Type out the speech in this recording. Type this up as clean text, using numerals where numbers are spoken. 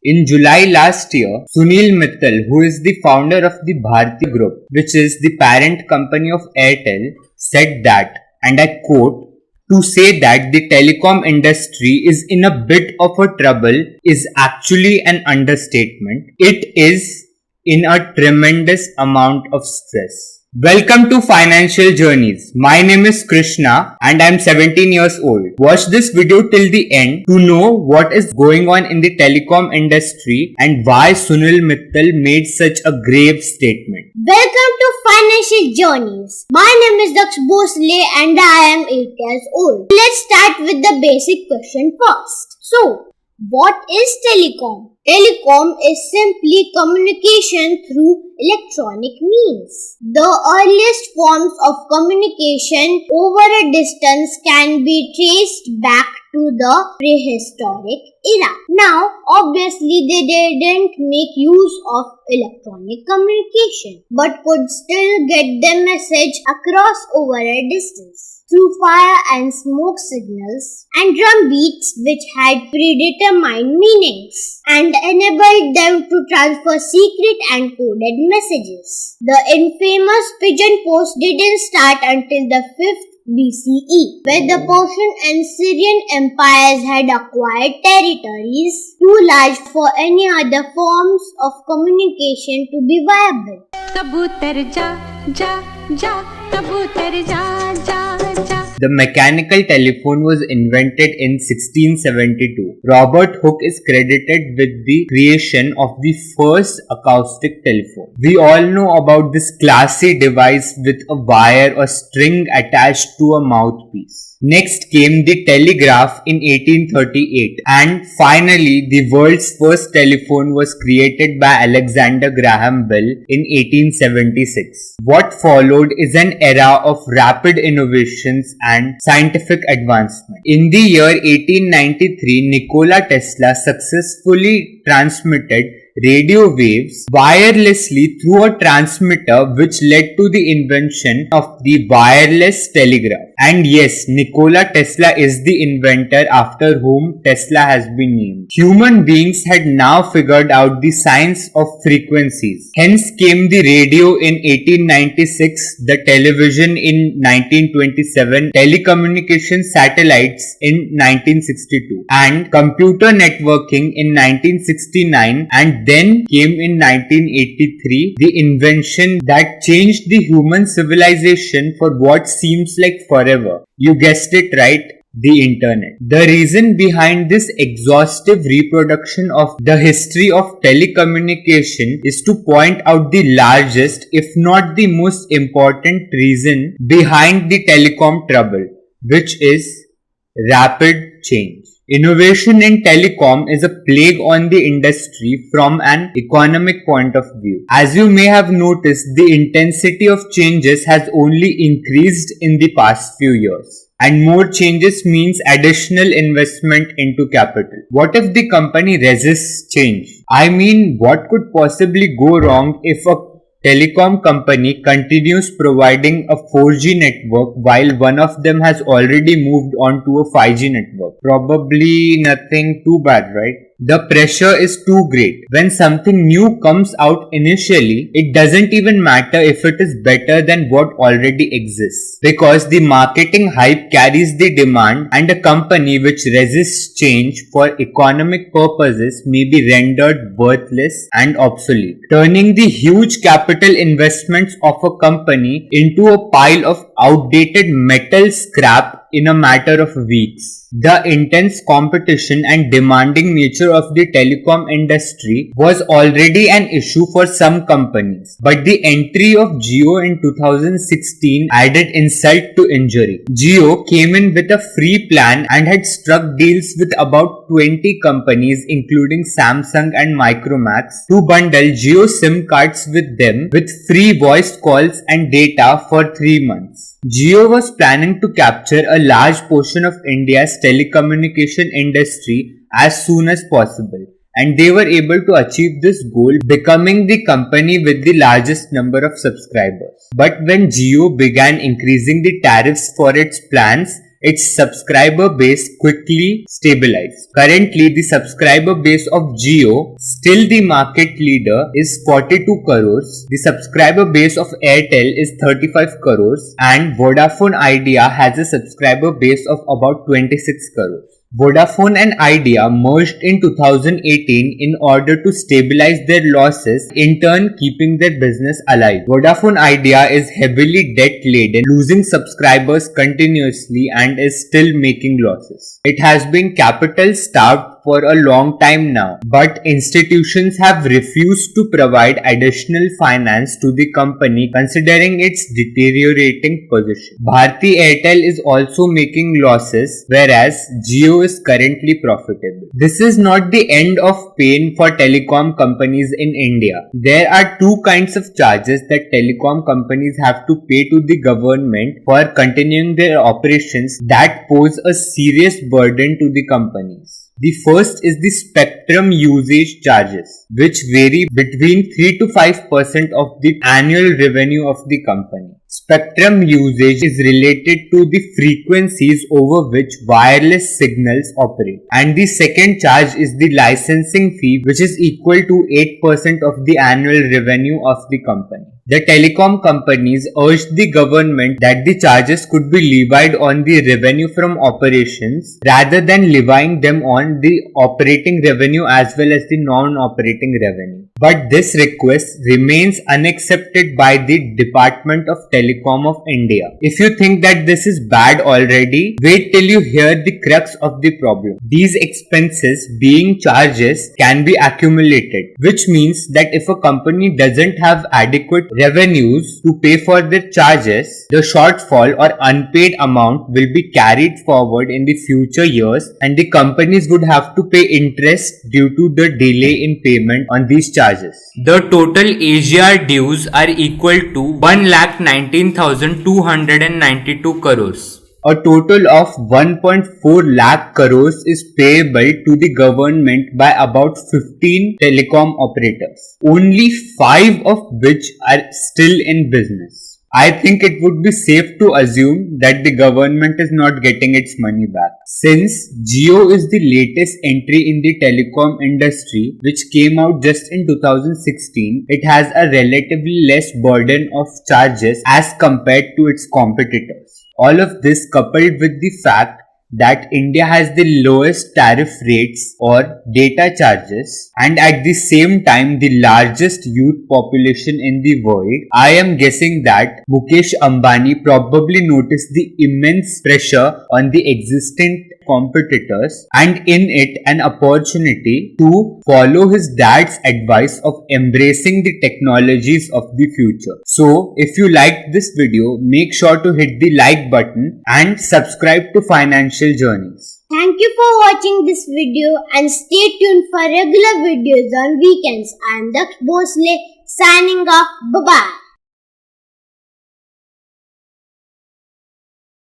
In July last year, Sunil Mittal, who is the founder of the Bharti Group, which is the parent company of Airtel, said that, and I quote, to say that the telecom industry is in a bit of a trouble is actually an understatement. It is in a tremendous amount of stress. Welcome to Financial Journeys. My name is Krishna and I am 17 years old. Watch this video till the end to know what is going on in the telecom industry and why Sunil Mittal made such a grave statement. Welcome to Financial Journeys. My name is Daksh Bhosle and I am 8 years old. Let's start with the basic question first. So, what is telecom? Telecom is simply communication through electronic means. The earliest forms of communication over a distance can be traced back to the prehistoric era. Now, obviously they didn't make use of electronic communication, but could still get the message across over a distance through fire and smoke signals and drum beats which had predetermined meanings and enabled them to transfer secret and coded messages. The infamous pigeon post didn't start until the 5th BCE, where the Persian and Syrian empires had acquired territories too large for any other forms of communication to be viable. The mechanical telephone was invented in 1672. Robert Hooke is credited with the creation of the first acoustic telephone. We all know about this classy device with a wire or string attached to a mouthpiece. Next came the telegraph in 1838, and finally the world's first telephone was created by Alexander Graham Bell in 1876. What followed is an era of rapid innovations and scientific advancement. In the year 1893, Nikola Tesla successfully transmitted radio waves wirelessly through a transmitter, which led to the invention of the wireless telegraph. And yes, Nikola Tesla is the inventor after whom Tesla has been named. Human beings had now figured out the science of frequencies. Hence came the radio in 1896, the television in 1927, telecommunication satellites in 1962, and computer networking in 1969, and then came in 1983 the invention that changed the human civilization for what seems like forever. You guessed it right, the internet. The reason behind this exhaustive reproduction of the history of telecommunication is to point out the largest, if not the most important reason behind the telecom trouble, which is rapid change. Innovation in telecom is a plague on the industry from an economic point of view. As you may have noticed, the intensity of changes has only increased in the past few years. And more changes means additional investment into capital. What if the company resists change? I mean, what could possibly go wrong if a telecom company continues providing a 4G network while one of them has already moved on to a 5G network? Probably nothing too bad, right? The pressure is too great. When something new comes out initially, it doesn't even matter if it is better than what already exists, because the marketing hype carries the demand, and a company which resists change for economic purposes may be rendered worthless and obsolete, turning the huge capital investments of a company into a pile of outdated metal scrap in a matter of weeks. The intense competition and demanding nature of the telecom industry was already an issue for some companies, but the entry of Jio in 2016 added insult to injury. Jio came in with a free plan and had struck deals with about 20 companies including Samsung and Micromax to bundle Jio SIM cards with them with free voice calls and data for 3 months. Jio was planning to capture a large portion of India's telecommunication industry as soon as possible, and they were able to achieve this goal, becoming the company with the largest number of subscribers. But when Jio began increasing the tariffs for its plans, its subscriber base quickly stabilized. Currently, the subscriber base of Jio, still the market leader, is 42 crores. The subscriber base of Airtel is 35 crores and Vodafone Idea has a subscriber base of about 26 crores. Vodafone and Idea merged in 2018 in order to stabilize their losses, in turn keeping their business alive. Vodafone Idea is heavily debt-laden, losing subscribers continuously and is still making losses. It has been capital-starved for a long time now, but institutions have refused to provide additional finance to the company considering its deteriorating position. Bharti Airtel is also making losses, whereas Jio is currently profitable. This is not the end of pain for telecom companies in India. There are two kinds of charges that telecom companies have to pay to the government for continuing their operations that pose a serious burden to the companies. The first is the spectrum usage charges, which vary between 3 to 5% of the annual revenue of the company. Spectrum usage is related to the frequencies over which wireless signals operate. And the second charge is the licensing fee, which is equal to 8% of the annual revenue of the company. The telecom companies urged the government that the charges could be levied on the revenue from operations rather than levying them on the operating revenue as well as the non-operating revenue. But this request remains unaccepted by the Department of Telecom of India. If you think that this is bad already, wait till you hear the crux of the problem. These expenses, being charges, can be accumulated, which means that if a company doesn't have adequate revenues to pay for their charges, the shortfall or unpaid amount will be carried forward in the future years and the companies would have to pay interest due to the delay in payment on these charges. The total AGR dues are equal to 1,19,292 crores. A total of 1.4 lakh crores is payable to the government by about 15 telecom operators, only 5 of which are still in business. I think it would be safe to assume that the government is not getting its money back. Since Jio is the latest entry in the telecom industry, which came out just in 2016, it has a relatively less burden of charges as compared to its competitors. All of this coupled with the fact that India has the lowest tariff rates or data charges and at the same time the largest youth population in the world, I am guessing that Mukesh Ambani probably noticed the immense pressure on the existing competitors and in it an opportunity to follow his dad's advice of embracing the technologies of the future. So if you liked this video, make sure to hit the like button and subscribe to Financial Journeys. Thank you for watching this video and stay tuned for regular videos on weekends. I am Daksh Bhosle signing off. Bye-bye.